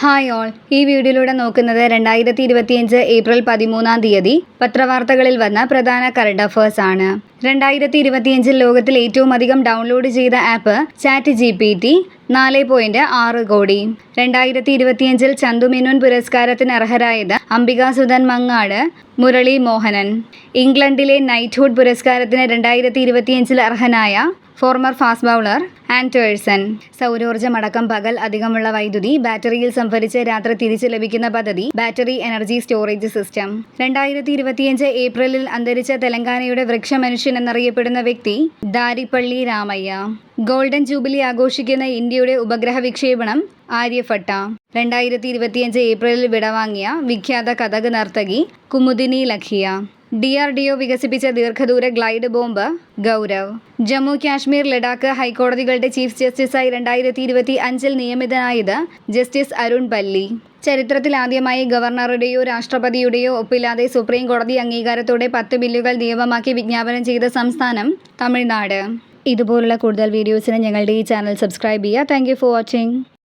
Hi all, ഈ വീഡിയോയിലൂടെ നോക്കുന്നത് 2025 ഏപ്രിൽ 13 പത്രവാർത്തകളിൽ വന്ന പ്രധാന കറണ്ട് അഫേഴ്സ് ആണ്. 2025 ലോകത്തിൽ ഏറ്റവും അധികം ഡൗൺലോഡ് ചെയ്ത ആപ്പ് ചാറ്റ് GPT 4.6 കോടി. 2025 ചന്തുമേനോൻ പുരസ്കാരത്തിന് അർഹരായത് അംബികാസുധൻ മങ്ങാട്, മുരളി മോഹനൻ. ഇംഗ്ലണ്ടിലെ നൈറ്റ്ഹുഡ് പുരസ്കാരത്തിന് 2025 അർഹനായ ഫോർമർ ഫാസ്റ്റ് ബൗളർ ആൻഡേഴ്സൺ. സൗരോർജ്ജമടക്കം പകൽ അധികമുള്ള വൈദ്യുതി ബാറ്ററിയിൽ സംഭരിച്ച് രാത്രി തിരിച്ചു ലഭിക്കുന്ന പദ്ധതി ബാറ്ററി എനർജി സ്റ്റോറേജ് സിസ്റ്റം. 2025 ഏപ്രിലിൽ അന്തരിച്ച തെലങ്കാനയുടെ വൃക്ഷമനുഷ്യൻ എന്നറിയപ്പെടുന്ന വ്യക്തി ദാരിപ്പള്ളി രാമയ്യ. ഗോൾഡൻ ജൂബിലി ആഘോഷിക്കുന്ന ഇന്ത്യയുടെ ഉപഗ്രഹ വിക്ഷേപണം ആര്യഭട്ട. 2025 ഏപ്രിലിൽ വിടവാങ്ങിയ വിഖ്യാത കഥക് നർത്തകി കുമുദിനി ലഖിയ. DRDO വികസിപ്പിച്ച ദീർഘദൂര ഗ്ലൈഡ് ബോംബ് ഗൗരവ്. ജമ്മു കാശ്മീർ ലഡാക്ക് ഹൈക്കോടതികളുടെ ചീഫ് ജസ്റ്റിസായി 2025 നിയമിതനായത് ജസ്റ്റിസ് അരുൺ പല്ലി. ചരിത്രത്തിൽ ആദ്യമായി ഗവർണറുടെയോ രാഷ്ട്രപതിയുടെയോ ഒപ്പില്ലാതെ സുപ്രീം കോടതി അംഗീകാരത്തോടെ 10 ബില്ലുകൾ നിയമമാക്കി വിജ്ഞാപനം ചെയ്ത സംസ്ഥാനം തമിഴ്നാട്. ഇതുപോലുള്ള കൂടുതൽ വീഡിയോസിന് ഞങ്ങളുടെ ഈ ചാനൽ സബ്സ്ക്രൈബ് ചെയ്യുക. Thank you for watching.